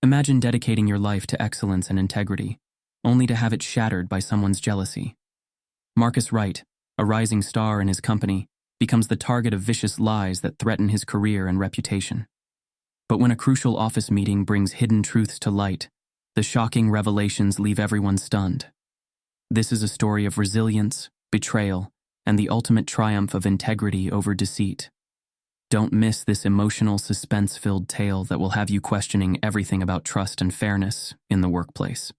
Imagine dedicating your life to excellence and integrity, only to have it shattered by someone's jealousy. Marcus Wright, a rising star in his company, becomes the target of vicious lies that threaten his career and reputation. But when a crucial office meeting brings hidden truths to light, the shocking revelations leave everyone stunned. This is a story of resilience, betrayal, and the ultimate triumph of integrity over deceit. Don't miss this emotional, suspense-filled tale that will have you questioning everything about trust and fairness in the workplace.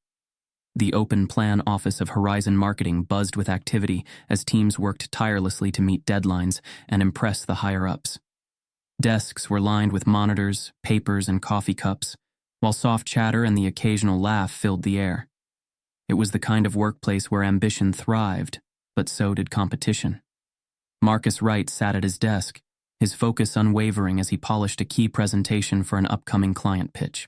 The open plan office of Horizon Marketing buzzed with activity as teams worked tirelessly to meet deadlines and impress the higher-ups. Desks were lined with monitors, papers, and coffee cups, while soft chatter and the occasional laugh filled the air. It was the kind of workplace where ambition thrived, but so did competition. Marcus Wright sat at his desk, his focus unwavering as he polished a key presentation for an upcoming client pitch.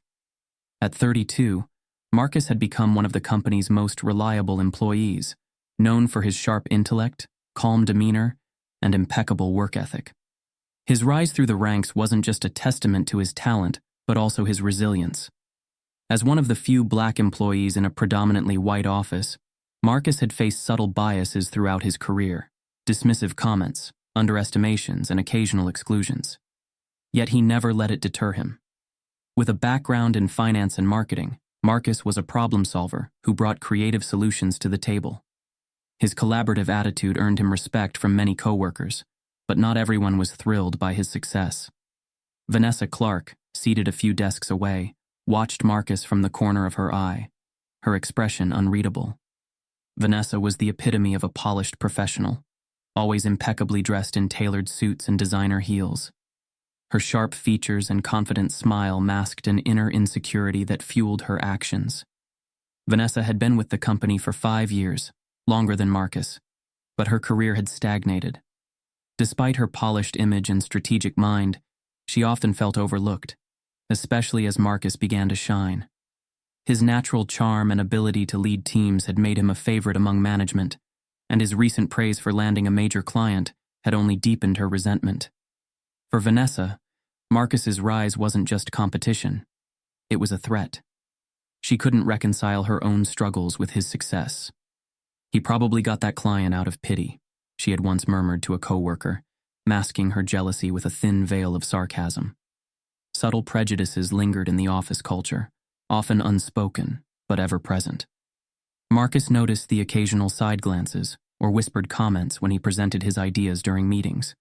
At 32, Marcus had become one of the company's most reliable employees, known for his sharp intellect, calm demeanor, and impeccable work ethic. His rise through the ranks wasn't just a testament to his talent, but also his resilience. As one of the few black employees in a predominantly white office, Marcus had faced subtle biases throughout his career, dismissive comments, underestimations, and occasional exclusions. Yet he never let it deter him. With a background in finance and marketing, Marcus was a problem solver who brought creative solutions to the table. His collaborative attitude earned him respect from many coworkers, but not everyone was thrilled by his success. Vanessa Clark, seated a few desks away, watched Marcus from the corner of her eye, her expression unreadable. Vanessa was the epitome of a polished professional, always impeccably dressed in tailored suits and designer heels. Her sharp features and confident smile masked an inner insecurity that fueled her actions. Vanessa had been with the company for 5 years, longer than Marcus, but her career had stagnated. Despite her polished image and strategic mind, she often felt overlooked, especially as Marcus began to shine. His natural charm and ability to lead teams had made him a favorite among management, and his recent praise for landing a major client had only deepened her resentment. For Vanessa, Marcus's rise wasn't just competition, it was a threat. She couldn't reconcile her own struggles with his success. "He probably got that client out of pity," she had once murmured to a coworker, masking her jealousy with a thin veil of sarcasm. Subtle prejudices lingered in the office culture, often unspoken, but ever present. Marcus noticed the occasional side glances or whispered comments when he presented his ideas during meetings.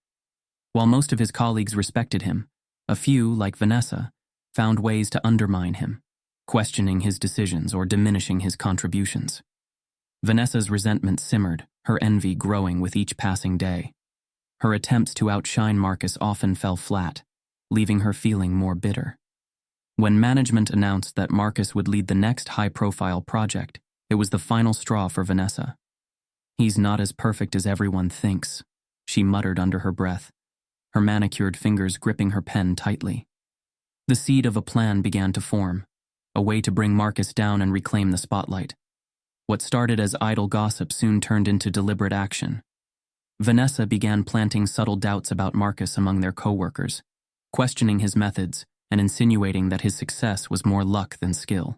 While most of his colleagues respected him, a few, like Vanessa, found ways to undermine him, questioning his decisions or diminishing his contributions. Vanessa's resentment simmered, her envy growing with each passing day. Her attempts to outshine Marcus often fell flat, leaving her feeling more bitter. When management announced that Marcus would lead the next high-profile project, it was the final straw for Vanessa. "He's not as perfect as everyone thinks," she muttered under her breath, her manicured fingers gripping her pen tightly. The seed of a plan began to form, a way to bring Marcus down and reclaim the spotlight. What started as idle gossip soon turned into deliberate action. Vanessa began planting subtle doubts about Marcus among their coworkers, questioning his methods and insinuating that his success was more luck than skill.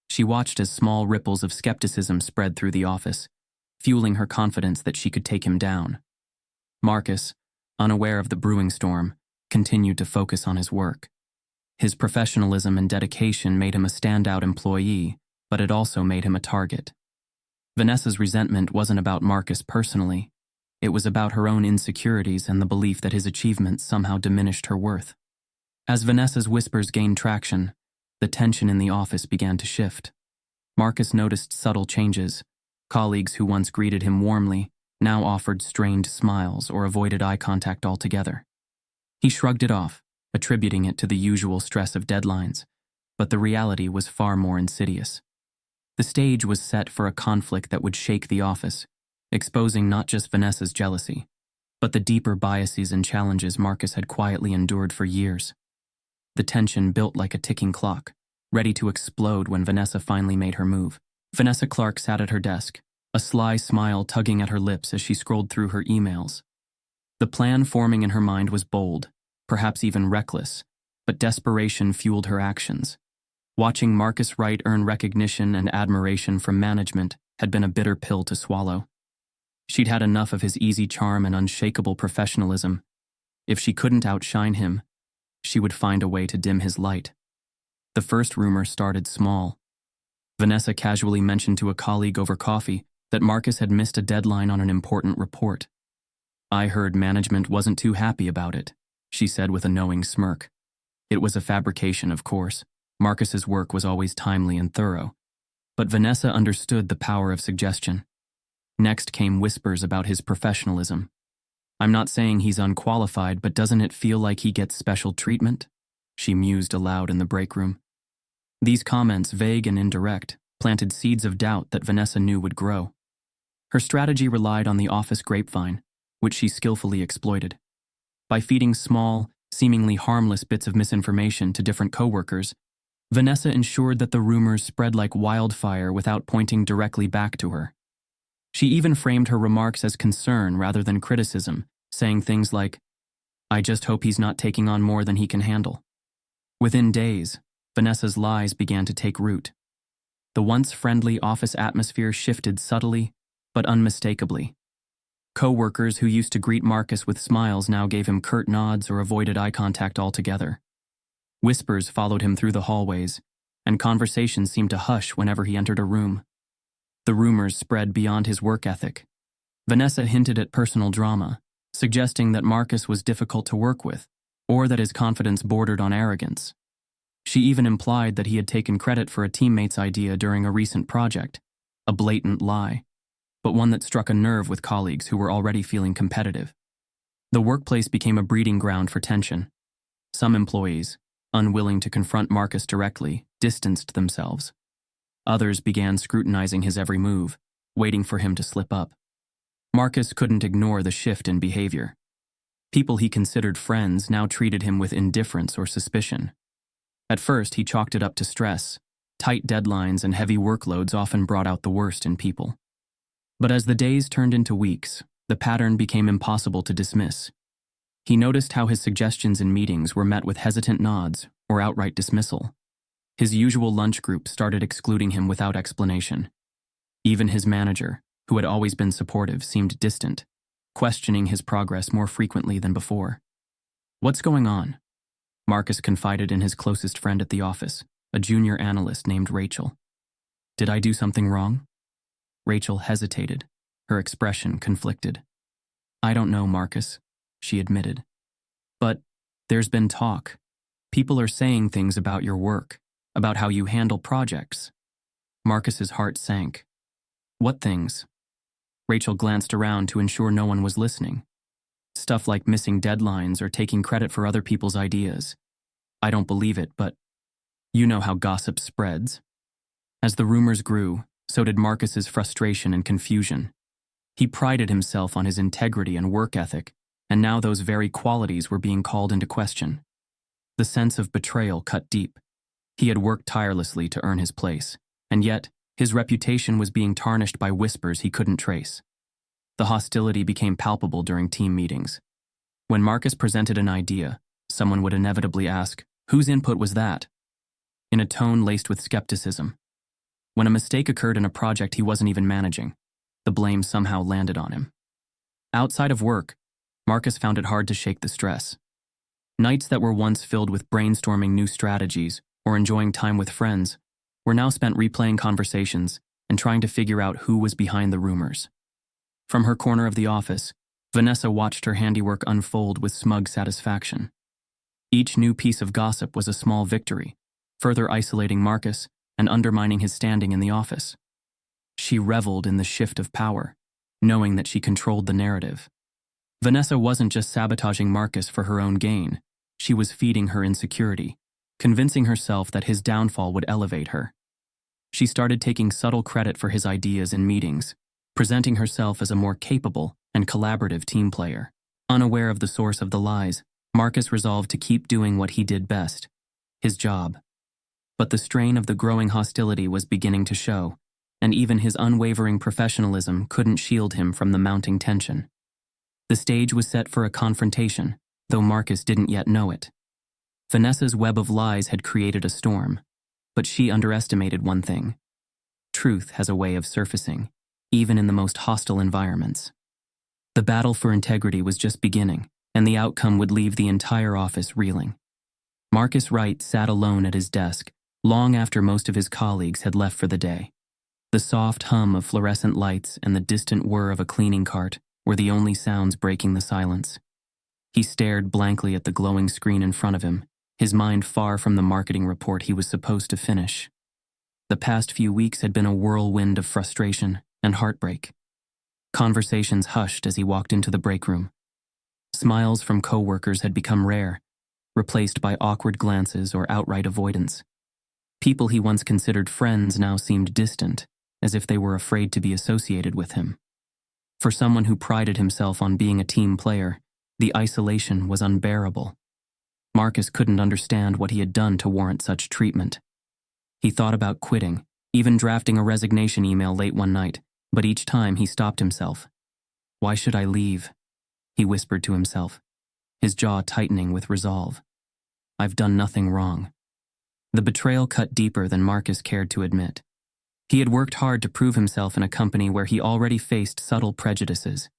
She watched as small ripples of skepticism spread through the office, fueling her confidence that she could take him down. Marcus, unaware of the brewing storm, continued to focus on his work. His professionalism and dedication made him a standout employee, but it also made him a target. Vanessa's resentment wasn't about Marcus personally. It was about her own insecurities and the belief that his achievements somehow diminished her worth. As Vanessa's whispers gained traction, the tension in the office began to shift. Marcus noticed subtle changes. Colleagues who once greeted him warmly now offered strained smiles or avoided eye contact altogether. He shrugged it off, attributing it to the usual stress of deadlines, but the reality was far more insidious. The stage was set for a conflict that would shake the office, exposing not just Vanessa's jealousy, but the deeper biases and challenges Marcus had quietly endured for years. The tension built like a ticking clock, ready to explode when Vanessa finally made her move. Vanessa Clark sat at her desk, a sly smile tugging at her lips as she scrolled through her emails. The plan forming in her mind was bold, perhaps even reckless, but desperation fueled her actions. Watching Marcus Wright earn recognition and admiration from management had been a bitter pill to swallow. She'd had enough of his easy charm and unshakable professionalism. If she couldn't outshine him, she would find a way to dim his light. The first rumor started small. Vanessa casually mentioned to a colleague over coffee that Marcus had missed a deadline on an important report. "I heard management wasn't too happy about it," she said with a knowing smirk. It was a fabrication, of course. Marcus's work was always timely and thorough. But Vanessa understood the power of suggestion. Next came whispers about his professionalism. "I'm not saying he's unqualified, but doesn't it feel like he gets special treatment?" she mused aloud in the break room. These comments, vague and indirect, planted seeds of doubt that Vanessa knew would grow. Her strategy relied on the office grapevine, which she skillfully exploited. By feeding small, seemingly harmless bits of misinformation to different coworkers, Vanessa ensured that the rumors spread like wildfire without pointing directly back to her. She even framed her remarks as concern rather than criticism, saying things like, "I just hope he's not taking on more than he can handle." Within days, Vanessa's lies began to take root. The once friendly office atmosphere shifted subtly, but unmistakably. Co-workers who used to greet Marcus with smiles now gave him curt nods or avoided eye contact altogether. Whispers followed him through the hallways, and conversations seemed to hush whenever he entered a room. The rumors spread beyond his work ethic. Vanessa hinted at personal drama, suggesting that Marcus was difficult to work with, or that his confidence bordered on arrogance. She even implied that he had taken credit for a teammate's idea during a recent project, a blatant lie, but one that struck a nerve with colleagues who were already feeling competitive. The workplace became a breeding ground for tension. Some employees, unwilling to confront Marcus directly, distanced themselves. Others began scrutinizing his every move, waiting for him to slip up. Marcus couldn't ignore the shift in behavior. People he considered friends now treated him with indifference or suspicion. At first, he chalked it up to stress. Tight deadlines and heavy workloads often brought out the worst in people. But as the days turned into weeks, the pattern became impossible to dismiss. He noticed how his suggestions in meetings were met with hesitant nods or outright dismissal. His usual lunch group started excluding him without explanation. Even his manager, who had always been supportive, seemed distant, questioning his progress more frequently than before. "What's going on?" Marcus confided in his closest friend at the office, a junior analyst named Rachel. "Did I do something wrong?" Rachel hesitated, her expression conflicted. "I don't know, Marcus," she admitted. "But there's been talk. People are saying things about your work, about how you handle projects." Marcus's heart sank. "What things?" Rachel glanced around to ensure no one was listening. Stuff like missing deadlines or taking credit for other people's ideas. "I don't believe it, but you know how gossip spreads." As the rumors grew, so did Marcus's frustration and confusion. He prided himself on his integrity and work ethic, and now those very qualities were being called into question. The sense of betrayal cut deep. He had worked tirelessly to earn his place, and yet his reputation was being tarnished by whispers he couldn't trace. The hostility became palpable during team meetings. When Marcus presented an idea, someone would inevitably ask, "Whose input was that?" in a tone laced with skepticism. When a mistake occurred in a project he wasn't even managing, the blame somehow landed on him. Outside of work, Marcus found it hard to shake the stress. Nights that were once filled with brainstorming new strategies or enjoying time with friends were now spent replaying conversations and trying to figure out who was behind the rumors. From her corner of the office, Vanessa watched her handiwork unfold with smug satisfaction. Each new piece of gossip was a small victory, further isolating Marcus and undermining his standing in the office. She reveled in the shift of power, knowing that she controlled the narrative. Vanessa wasn't just sabotaging Marcus for her own gain. She was feeding her insecurity, convincing herself that his downfall would elevate her. She started taking subtle credit for his ideas in meetings, presenting herself as a more capable and collaborative team player. Unaware of the source of the lies, Marcus resolved to keep doing what he did best, his job. But the strain of the growing hostility was beginning to show, and even his unwavering professionalism couldn't shield him from the mounting tension. The stage was set for a confrontation, though Marcus didn't yet know it. Vanessa's web of lies had created a storm, But she underestimated one thing. Truth has a way of surfacing, even in the most hostile environments. The battle for integrity was just beginning, and the outcome would leave the entire office reeling. Marcus Wright sat alone at his desk, long after most of his colleagues had left for the day. The soft hum of fluorescent lights and the distant whir of a cleaning cart were the only sounds breaking the silence. He stared blankly at the glowing screen in front of him, his mind far from the marketing report he was supposed to finish. The past few weeks had been a whirlwind of frustration and heartbreak. Conversations hushed as he walked into the break room. Smiles from coworkers had become rare, replaced by awkward glances or outright avoidance. People he once considered friends now seemed distant, as if they were afraid to be associated with him. For someone who prided himself on being a team player, the isolation was unbearable. Marcus couldn't understand what he had done to warrant such treatment. He thought about quitting, even drafting a resignation email late one night, but each time he stopped himself. "Why should I leave?" he whispered to himself, his jaw tightening with resolve. "I've done nothing wrong." The betrayal cut deeper than Marcus cared to admit. He had worked hard to prove himself in a company where he already faced subtle prejudices.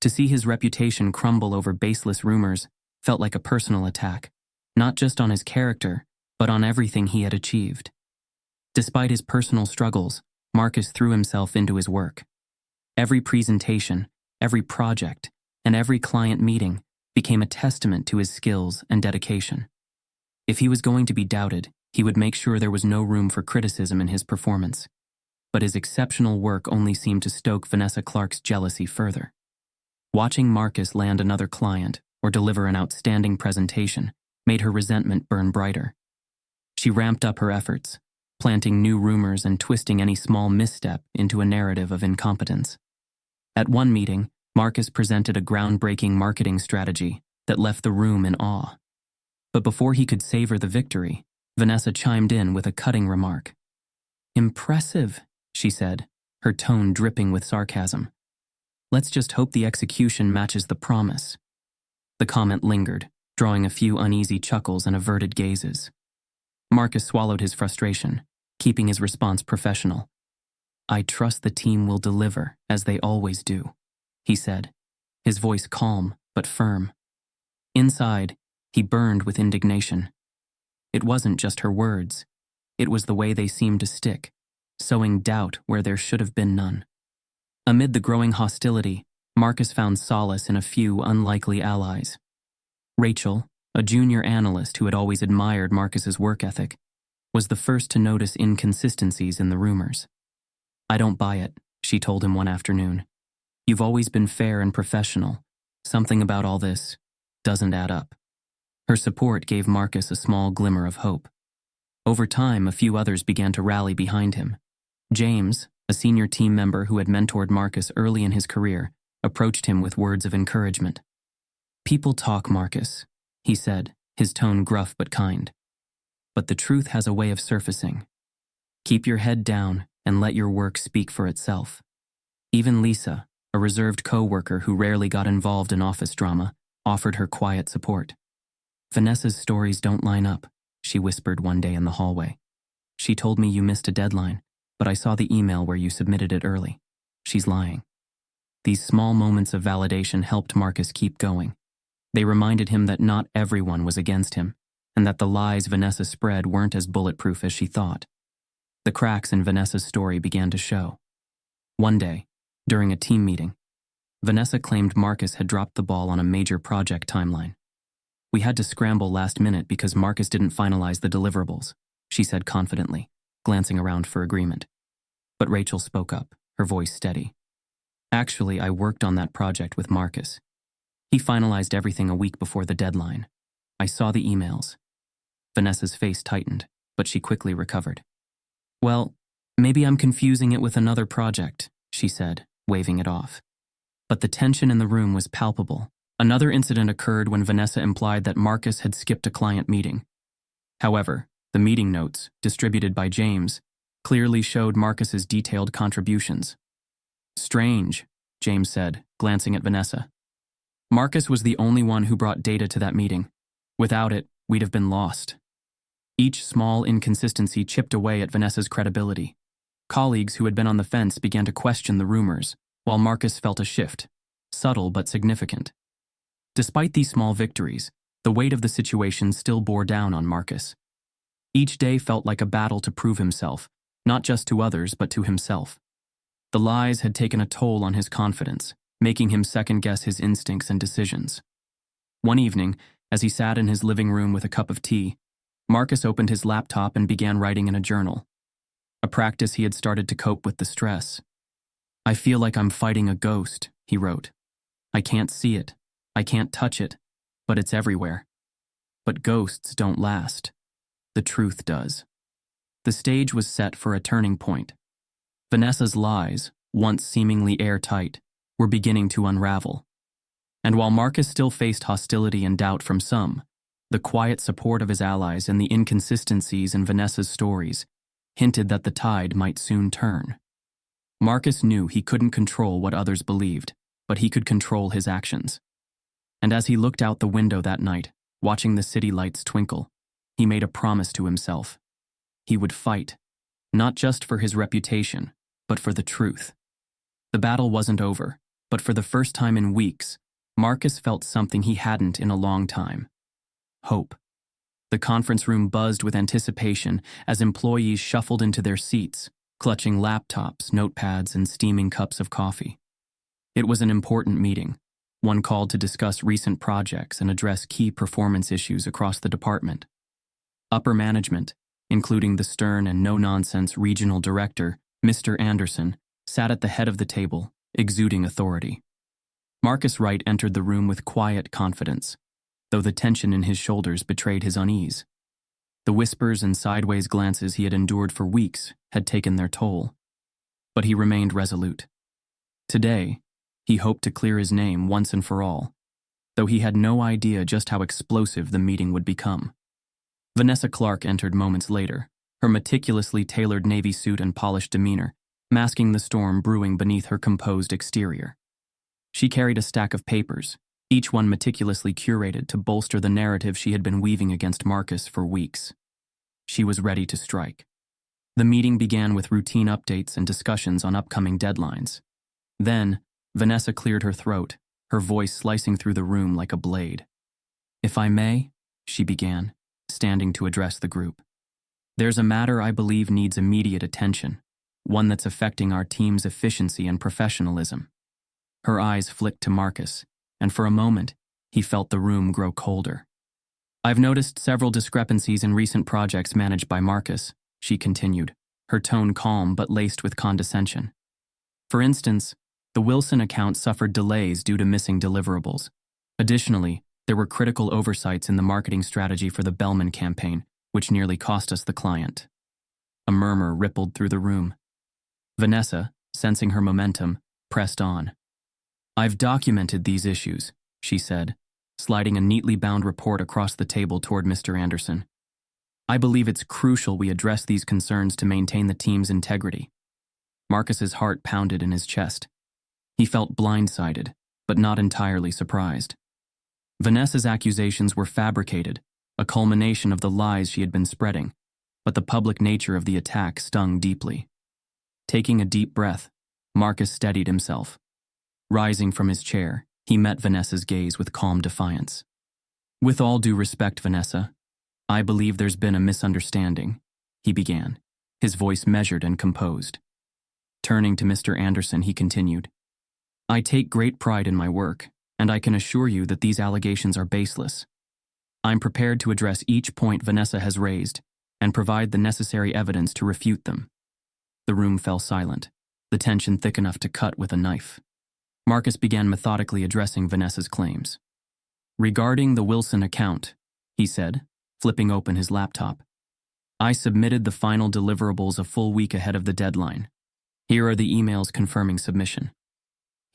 To see his reputation crumble over baseless rumors felt like a personal attack, not just on his character, but on everything he had achieved. Despite his personal struggles, Marcus threw himself into his work. Every presentation, every project, and every client meeting became a testament to his skills and dedication. If he was going to be doubted, he would make sure there was no room for criticism in his performance. But his exceptional work only seemed to stoke Vanessa Clark's jealousy further. Watching Marcus land another client or deliver an outstanding presentation made her resentment burn brighter. She ramped up her efforts, planting new rumors and twisting any small misstep into a narrative of incompetence. At one meeting, Marcus presented a groundbreaking marketing strategy that left the room in awe. But before he could savor the victory, Vanessa chimed in with a cutting remark. "Impressive," she said, her tone dripping with sarcasm. "Let's just hope the execution matches the promise." The comment lingered, drawing a few uneasy chuckles and averted gazes. Marcus swallowed his frustration, keeping his response professional. "I trust the team will deliver, as they always do," he said, his voice calm but firm. Inside, he burned with indignation. It wasn't just her words. It was the way they seemed to stick, sowing doubt where there should have been none. Amid the growing hostility, Marcus found solace in a few unlikely allies. Rachel, a junior analyst who had always admired Marcus's work ethic, was the first to notice inconsistencies in the rumors. "I don't buy it," she told him one afternoon. "You've always been fair and professional. Something about all this doesn't add up." Her support gave Marcus a small glimmer of hope. Over time, a few others began to rally behind him. James, a senior team member who had mentored Marcus early in his career, approached him with words of encouragement. "People talk, Marcus," he said, his tone gruff but kind. "But the truth has a way of surfacing. Keep your head down and let your work speak for itself." Even Lisa, a reserved co-worker who rarely got involved in office drama, offered her quiet support. "Vanessa's stories don't line up," she whispered one day in the hallway. "She told me you missed a deadline, but I saw the email where you submitted it early. She's lying." These small moments of validation helped Marcus keep going. They reminded him that not everyone was against him, and that the lies Vanessa spread weren't as bulletproof as she thought. The cracks in Vanessa's story began to show. One day, during a team meeting, Vanessa claimed Marcus had dropped the ball on a major project timeline. "We had to scramble last minute because Marcus didn't finalize the deliverables," she said confidently, glancing around for agreement. But Rachel spoke up, her voice steady. "Actually, I worked on that project with Marcus. He finalized everything a week before the deadline. I saw the emails." Vanessa's face tightened, but she quickly recovered. "Well, maybe I'm confusing it with another project," she said, waving it off. But the tension in the room was palpable. Another incident occurred when Vanessa implied that Marcus had skipped a client meeting. However, the meeting notes, distributed by James, clearly showed Marcus's detailed contributions. "Strange," James said, glancing at Vanessa. "Marcus was the only one who brought data to that meeting. Without it, we'd have been lost." Each small inconsistency chipped away at Vanessa's credibility. Colleagues who had been on the fence began to question the rumors, while Marcus felt a shift, subtle but significant. Despite these small victories, the weight of the situation still bore down on Marcus. Each day felt like a battle to prove himself, not just to others but to himself. The lies had taken a toll on his confidence, making him second-guess his instincts and decisions. One evening, as he sat in his living room with a cup of tea, Marcus opened his laptop and began writing in a journal, a practice he had started to cope with the stress. "I feel like I'm fighting a ghost," he wrote. "I can't see it, I can't touch it, but it's everywhere. But ghosts don't last. The truth does." The stage was set for a turning point. Vanessa's lies, once seemingly airtight, were beginning to unravel. And while Marcus still faced hostility and doubt from some, the quiet support of his allies and the inconsistencies in Vanessa's stories hinted that the tide might soon turn. Marcus knew he couldn't control what others believed, but he could control his actions. And as he looked out the window that night, watching the city lights twinkle, he made a promise to himself. He would fight, not just for his reputation, but for the truth. The battle wasn't over, but for the first time in weeks, Marcus felt something he hadn't in a long time: hope. The conference room buzzed with anticipation as employees shuffled into their seats, clutching laptops, notepads, and steaming cups of coffee. It was an important meeting, one called to discuss recent projects and address key performance issues across the department. Upper management, including the stern and no-nonsense regional director, Mr. Anderson, sat at the head of the table, exuding authority. Marcus Wright entered the room with quiet confidence, though the tension in his shoulders betrayed his unease. The whispers and sideways glances he had endured for weeks had taken their toll. But he remained resolute. Today, he hoped to clear his name once and for all, though he had no idea just how explosive the meeting would become. Vanessa Clark entered moments later, her meticulously tailored navy suit and polished demeanor masking the storm brewing beneath her composed exterior. She carried a stack of papers, each one meticulously curated to bolster the narrative she had been weaving against Marcus for weeks. She was ready to strike. The meeting began with routine updates and discussions on upcoming deadlines. Then, Vanessa cleared her throat, her voice slicing through the room like a blade. "If I may," she began, standing to address the group. "There's a matter I believe needs immediate attention, one that's affecting our team's efficiency and professionalism." Her eyes flicked to Marcus, and for a moment, he felt the room grow colder. "I've noticed several discrepancies in recent projects managed by Marcus," she continued, her tone calm but laced with condescension. "For instance, the Wilson account suffered delays due to missing deliverables. Additionally, there were critical oversights in the marketing strategy for the Bellman campaign, which nearly cost us the client." A murmur rippled through the room. Vanessa, sensing her momentum, pressed on. "I've documented these issues," she said, sliding a neatly bound report across the table toward Mr. Anderson. "I believe it's crucial we address these concerns to maintain the team's integrity." Marcus's heart pounded in his chest. He felt blindsided, but not entirely surprised. Vanessa's accusations were fabricated, a culmination of the lies she had been spreading, but the public nature of the attack stung deeply. Taking a deep breath, Marcus steadied himself. Rising from his chair, he met Vanessa's gaze with calm defiance. "With all due respect, Vanessa, I believe there's been a misunderstanding," he began, his voice measured and composed. Turning to Mr. Anderson, he continued, "I take great pride in my work, and I can assure you that these allegations are baseless. I'm prepared to address each point Vanessa has raised and provide the necessary evidence to refute them." The room fell silent, the tension thick enough to cut with a knife. Marcus began methodically addressing Vanessa's claims. "Regarding the Wilson account," he said, flipping open his laptop, "I submitted the final deliverables a full week ahead of the deadline. Here are the emails confirming submission."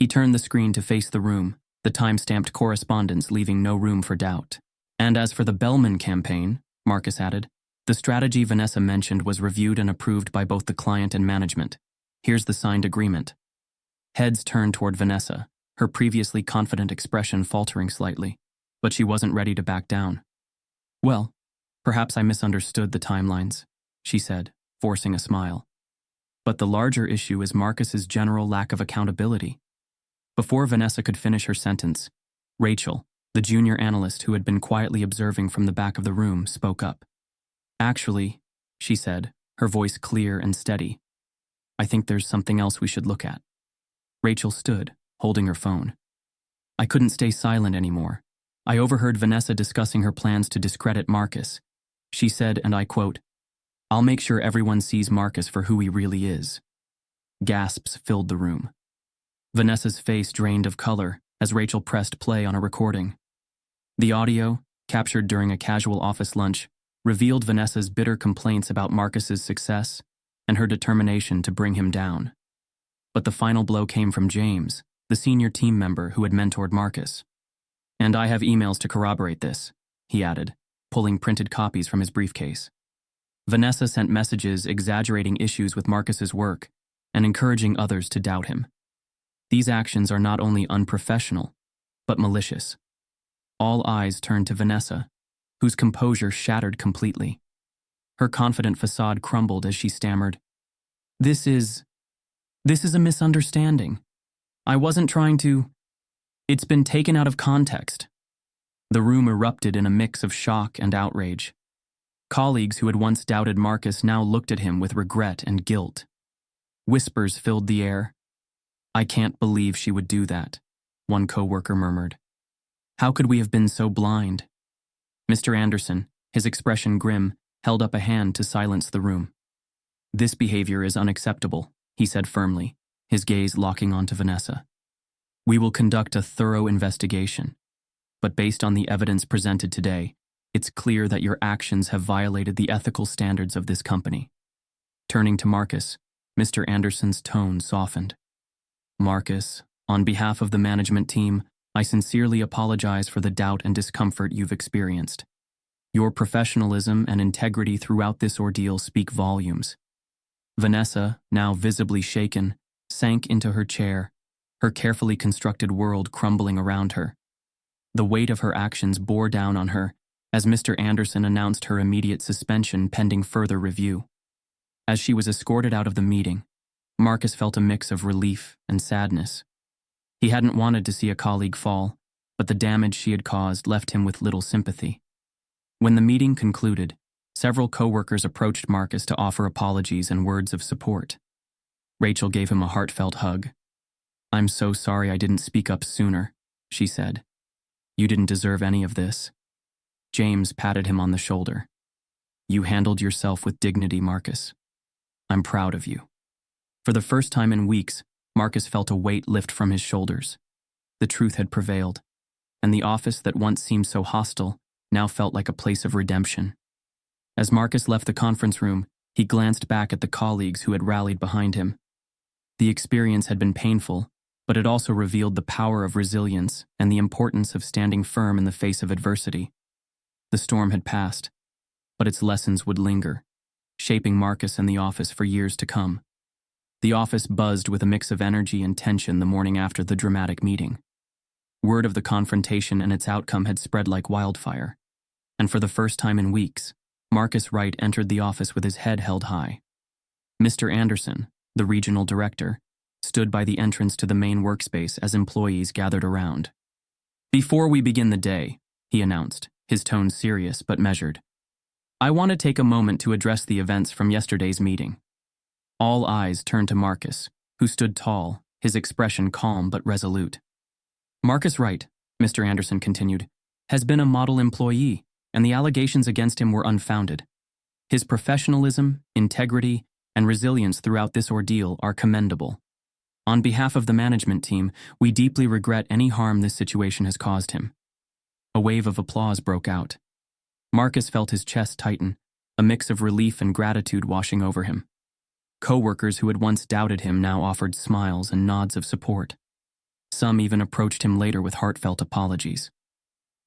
He turned the screen to face the room, the time-stamped correspondence leaving no room for doubt. "And as for the Bellman campaign," Marcus added, "the strategy Vanessa mentioned was reviewed and approved by both the client and management. Here's the signed agreement." Heads turned toward Vanessa, her previously confident expression faltering slightly, but she wasn't ready to back down. "Well, Perhaps I misunderstood the timelines, she said, forcing a smile. But the larger issue is Marcus's general lack of accountability. Before Vanessa could finish her sentence, Rachel, the junior analyst who had been quietly observing from the back of the room, spoke up. Actually, she said, her voice clear and steady, I think there's something else we should look at. Rachel stood, holding her phone. I couldn't stay silent anymore. I overheard Vanessa discussing her plans to discredit Marcus. She said, and I quote, I'll make sure everyone sees Marcus for who he really is. Gasps filled the room. Vanessa's face drained of color as Rachel pressed play on a recording. The audio, captured during a casual office lunch, revealed Vanessa's bitter complaints about Marcus's success and her determination to bring him down. But the final blow came from James, the senior team member who had mentored Marcus. And I have emails to corroborate this, he added, pulling printed copies from his briefcase. Vanessa sent messages exaggerating issues with Marcus's work and encouraging others to doubt him. These actions are not only unprofessional, but malicious. All eyes turned to Vanessa, whose composure shattered completely. Her confident facade crumbled as she stammered, This is a misunderstanding. I wasn't trying to. It's been taken out of context. The room erupted in a mix of shock and outrage. Colleagues who had once doubted Marcus now looked at him with regret and guilt. Whispers filled the air. I can't believe she would do that, one coworker murmured. How could we have been so blind? Mr. Anderson, his expression grim, held up a hand to silence the room. This behavior is unacceptable, he said firmly, his gaze locking onto Vanessa. We will conduct a thorough investigation, but based on the evidence presented today, it's clear that your actions have violated the ethical standards of this company. Turning to Marcus, Mr. Anderson's tone softened. Marcus, on behalf of the management team, I sincerely apologize for the doubt and discomfort you've experienced. Your professionalism and integrity throughout this ordeal speak volumes. Vanessa, now visibly shaken, sank into her chair, her carefully constructed world crumbling around her. The weight of her actions bore down on her as Mr. Anderson announced her immediate suspension pending further review. As she was escorted out of the meeting, Marcus felt a mix of relief and sadness. He hadn't wanted to see a colleague fall, but the damage she had caused left him with little sympathy. When the meeting concluded, several coworkers approached Marcus to offer apologies and words of support. Rachel gave him a heartfelt hug. I'm so sorry I didn't speak up sooner, she said. You didn't deserve any of this. James patted him on the shoulder. You handled yourself with dignity, Marcus. I'm proud of you. For the first time in weeks, Marcus felt a weight lift from his shoulders. The truth had prevailed, and the office that once seemed so hostile now felt like a place of redemption. As Marcus left the conference room, he glanced back at the colleagues who had rallied behind him. The experience had been painful, but it also revealed the power of resilience and the importance of standing firm in the face of adversity. The storm had passed, but its lessons would linger, shaping Marcus and the office for years to come. The office buzzed with a mix of energy and tension the morning after the dramatic meeting. Word of the confrontation and its outcome had spread like wildfire, and for the first time in weeks, Marcus Wright entered the office with his head held high. Mr. Anderson, the regional director, stood by the entrance to the main workspace as employees gathered around. Before we begin the day, he announced, his tone serious but measured, I want to take a moment to address the events from yesterday's meeting. All eyes turned to Marcus, who stood tall, his expression calm but resolute. Marcus Wright, Mr. Anderson continued, has been a model employee, and the allegations against him were unfounded. His professionalism, integrity, and resilience throughout this ordeal are commendable. On behalf of the management team, we deeply regret any harm this situation has caused him. A wave of applause broke out. Marcus felt his chest tighten, a mix of relief and gratitude washing over him. Coworkers who had once doubted him now offered smiles and nods of support. Some even approached him later with heartfelt apologies.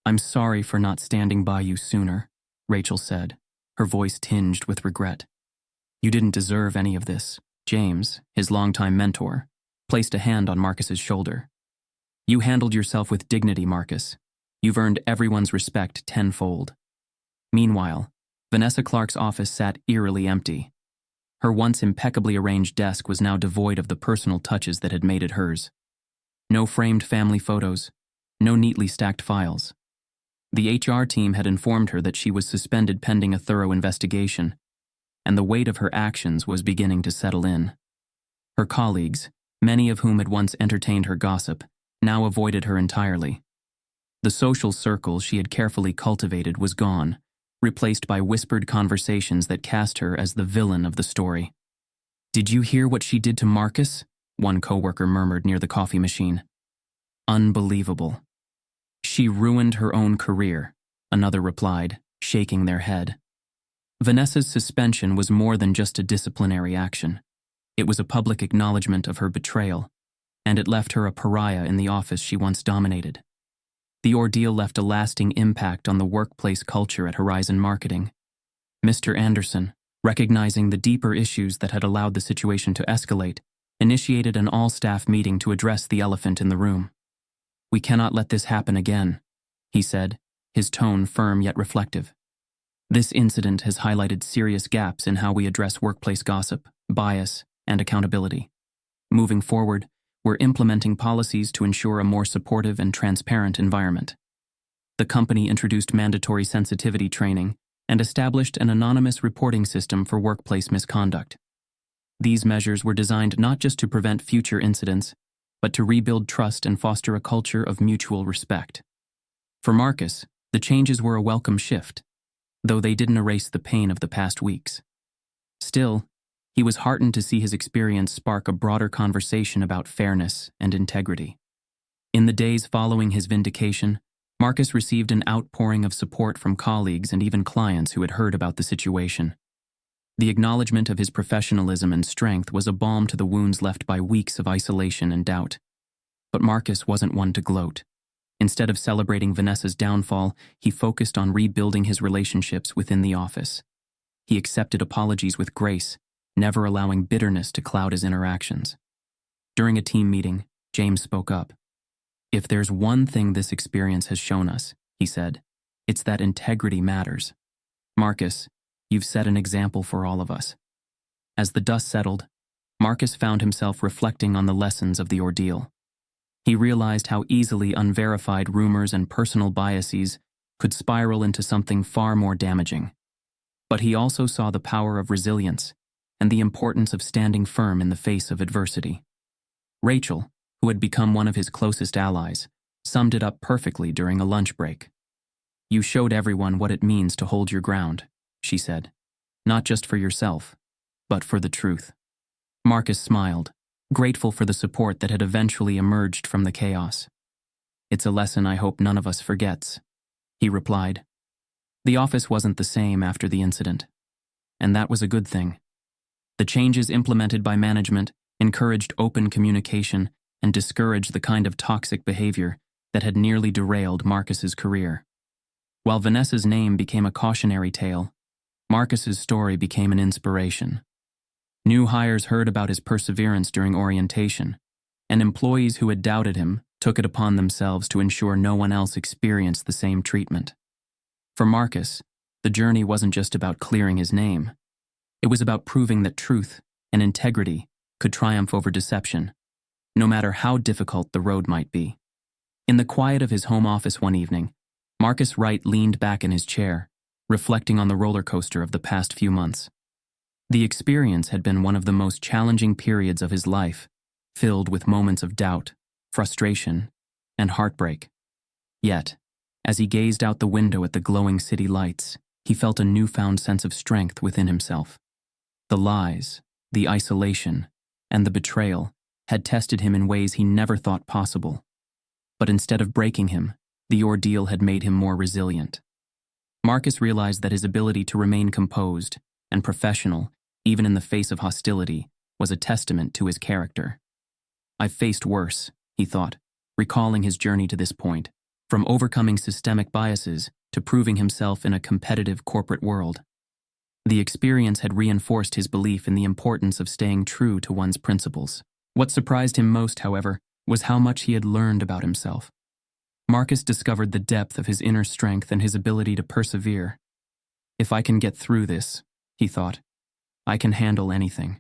I'm sorry for not standing by you sooner, Rachel said, her voice tinged with regret. You didn't deserve any of this. James, his longtime mentor, placed a hand on Marcus's shoulder. You handled yourself with dignity, Marcus. You've earned everyone's respect tenfold. Meanwhile, Vanessa Clark's office sat eerily empty. Her once impeccably arranged desk was now devoid of the personal touches that had made it hers. No framed family photos, no neatly stacked files. The HR team had informed her that she was suspended pending a thorough investigation, and the weight of her actions was beginning to settle in. Her colleagues, many of whom had once entertained her gossip, now avoided her entirely. The social circle she had carefully cultivated was gone, replaced by whispered conversations that cast her as the villain of the story. "Did you hear what she did to Marcus?" one coworker murmured near the coffee machine. "Unbelievable." "She ruined her own career," another replied, shaking their head. Vanessa's suspension was more than just a disciplinary action. It was a public acknowledgement of her betrayal, and it left her a pariah in the office she once dominated. The ordeal left a lasting impact on the workplace culture at Horizon Marketing. Mr. Anderson, recognizing the deeper issues that had allowed the situation to escalate, initiated an all-staff meeting to address the elephant in the room. "We cannot let this happen again," he said, his tone firm yet reflective. "This incident has highlighted serious gaps in how we address workplace gossip, bias, and accountability. Moving forward, we're implementing policies to ensure a more supportive and transparent environment." The company introduced mandatory sensitivity training and established an anonymous reporting system for workplace misconduct. These measures were designed not just to prevent future incidents, but to rebuild trust and foster a culture of mutual respect. For Marcus, the changes were a welcome shift, though they didn't erase the pain of the past weeks. Still, he was heartened to see his experience spark a broader conversation about fairness and integrity. In the days following his vindication, Marcus received an outpouring of support from colleagues and even clients who had heard about the situation. The acknowledgement of his professionalism and strength was a balm to the wounds left by weeks of isolation and doubt. But Marcus wasn't one to gloat. Instead of celebrating Vanessa's downfall, he focused on rebuilding his relationships within the office. He accepted apologies with grace, never allowing bitterness to cloud his interactions. During a team meeting, James spoke up. "If there's one thing this experience has shown us," he said, "it's that integrity matters. Marcus, you've set an example for all of us." As the dust settled, Marcus found himself reflecting on the lessons of the ordeal. He realized how easily unverified rumors and personal biases could spiral into something far more damaging. But he also saw the power of resilience and the importance of standing firm in the face of adversity. Rachel, who had become one of his closest allies, summed it up perfectly during a lunch break. "You showed everyone what it means to hold your ground," she said. "Not just for yourself, but for the truth." Marcus smiled, grateful for the support that had eventually emerged from the chaos. "It's a lesson I hope none of us forgets," he replied. The office wasn't the same after the incident, and that was a good thing. The changes implemented by management encouraged open communication and discouraged the kind of toxic behavior that had nearly derailed Marcus's career. While Vanessa's name became a cautionary tale, Marcus's story became an inspiration. New hires heard about his perseverance during orientation, and employees who had doubted him took it upon themselves to ensure no one else experienced the same treatment. For Marcus, the journey wasn't just about clearing his name. It was about proving that truth and integrity could triumph over deception, no matter how difficult the road might be. In the quiet of his home office one evening, Marcus Wright leaned back in his chair, reflecting on the roller coaster of the past few months. The experience had been one of the most challenging periods of his life, filled with moments of doubt, frustration, and heartbreak. Yet, as he gazed out the window at the glowing city lights, he felt a newfound sense of strength within himself. The lies, the isolation, and the betrayal had tested him in ways he never thought possible. But instead of breaking him, the ordeal had made him more resilient. Marcus realized that his ability to remain composed and professional, even in the face of hostility, was a testament to his character. "I've faced worse," he thought, recalling his journey to this point, from overcoming systemic biases to proving himself in a competitive corporate world. The experience had reinforced his belief in the importance of staying true to one's principles. What surprised him most, however, was how much he had learned about himself. Marcus discovered the depth of his inner strength and his ability to persevere. If I can get through this, he thought, I can handle anything.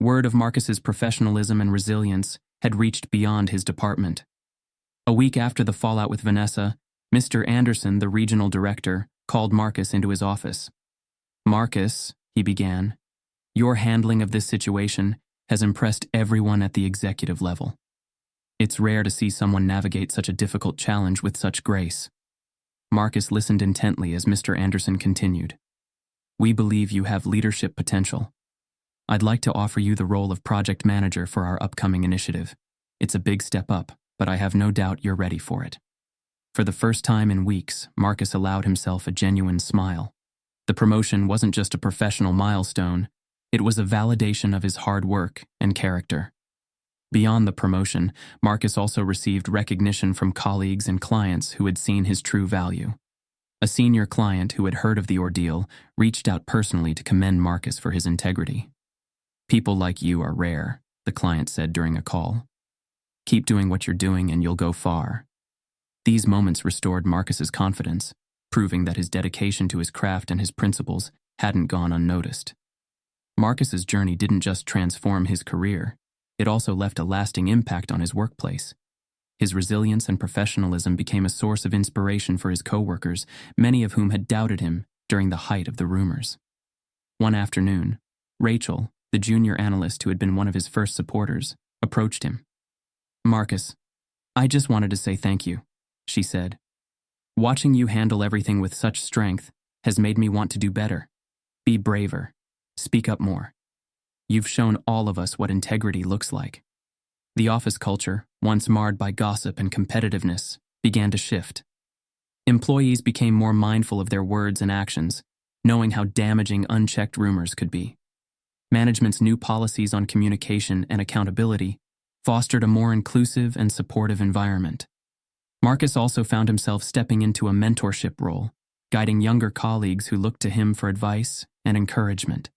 Word of Marcus's professionalism and resilience had reached beyond his department. A week after the fallout with Vanessa, Mr. Anderson, the regional director, called Marcus into his office. Marcus, he began, your handling of this situation has impressed everyone at the executive level. It's rare to see someone navigate such a difficult challenge with such grace. Marcus listened intently as Mr. Anderson continued. We believe you have leadership potential. I'd like to offer you the role of project manager for our upcoming initiative. It's a big step up, but I have no doubt you're ready for it. For the first time in weeks, Marcus allowed himself a genuine smile. The promotion wasn't just a professional milestone, it was a validation of his hard work and character. Beyond the promotion, Marcus also received recognition from colleagues and clients who had seen his true value. A senior client who had heard of the ordeal reached out personally to commend Marcus for his integrity. People like you are rare, the client said during a call. Keep doing what you're doing and you'll go far. These moments restored Marcus's confidence, proving that his dedication to his craft and his principles hadn't gone unnoticed. Marcus's journey didn't just transform his career, it also left a lasting impact on his workplace. His resilience and professionalism became a source of inspiration for his coworkers, many of whom had doubted him during the height of the rumors. One afternoon, Rachel, the junior analyst who had been one of his first supporters, approached him. Marcus, I just wanted to say thank you, she said. Watching you handle everything with such strength has made me want to do better. Be braver. Speak up more. You've shown all of us what integrity looks like. The office culture, once marred by gossip and competitiveness, began to shift. Employees became more mindful of their words and actions, knowing how damaging unchecked rumors could be. Management's new policies on communication and accountability fostered a more inclusive and supportive environment. Marcus also found himself stepping into a mentorship role, guiding younger colleagues who looked to him for advice and encouragement.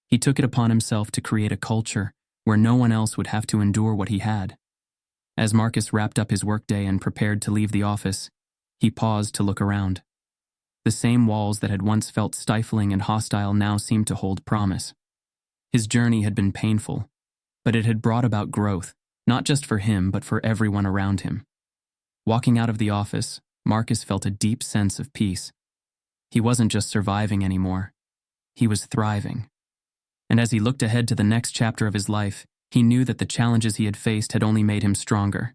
He took it upon himself to create a culture where no one else would have to endure what he had. As Marcus wrapped up his workday and prepared to leave the office, he paused to look around. The same walls that had once felt stifling and hostile now seemed to hold promise. His journey had been painful, but it had brought about growth, not just for him but for everyone around him. Walking out of the office, Marcus felt a deep sense of peace. He wasn't just surviving anymore, he was thriving. And as he looked ahead to the next chapter of his life, he knew that the challenges he had faced had only made him stronger.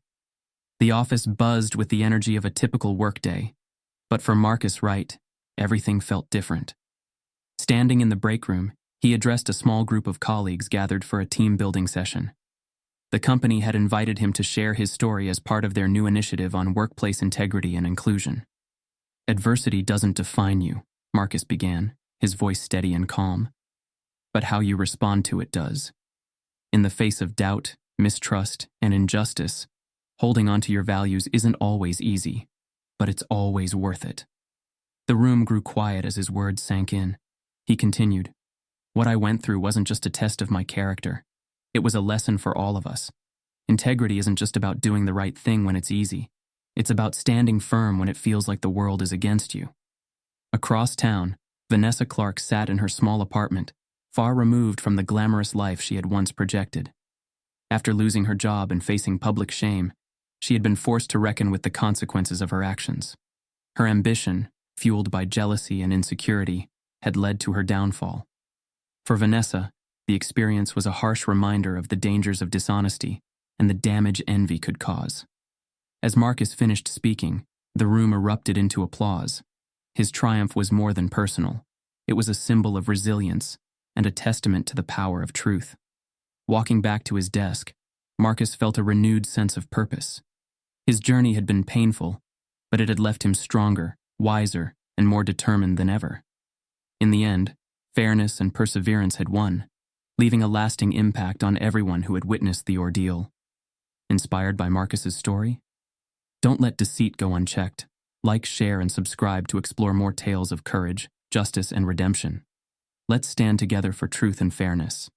The office buzzed with the energy of a typical workday, but for Marcus Wright, everything felt different. Standing in the break room, he addressed a small group of colleagues gathered for a team-building session. The company had invited him to share his story as part of their new initiative on workplace integrity and inclusion. Adversity doesn't define you, Marcus began, his voice steady and calm. But how you respond to it does. In the face of doubt, mistrust, and injustice, holding on to your values isn't always easy, but it's always worth it. The room grew quiet as his words sank in. He continued, What I went through wasn't just a test of my character. It was a lesson for all of us. Integrity isn't just about doing the right thing when it's easy. It's about standing firm when it feels like the world is against you. Across town, Vanessa Clark sat in her small apartment, far removed from the glamorous life she had once projected. After losing her job and facing public shame, she had been forced to reckon with the consequences of her actions. Her ambition, fueled by jealousy and insecurity, had led to her downfall. For Vanessa, the experience was a harsh reminder of the dangers of dishonesty and the damage envy could cause. As Marcus finished speaking, the room erupted into applause. His triumph was more than personal. It was a symbol of resilience and a testament to the power of truth. Walking back to his desk, Marcus felt a renewed sense of purpose. His journey had been painful, but it had left him stronger, wiser, and more determined than ever. In the end, fairness and perseverance had won, leaving a lasting impact on everyone who had witnessed the ordeal. Inspired by Marcus's story? Don't let deceit go unchecked. Like, share, and subscribe to explore more tales of courage, justice, and redemption. Let's stand together for truth and fairness.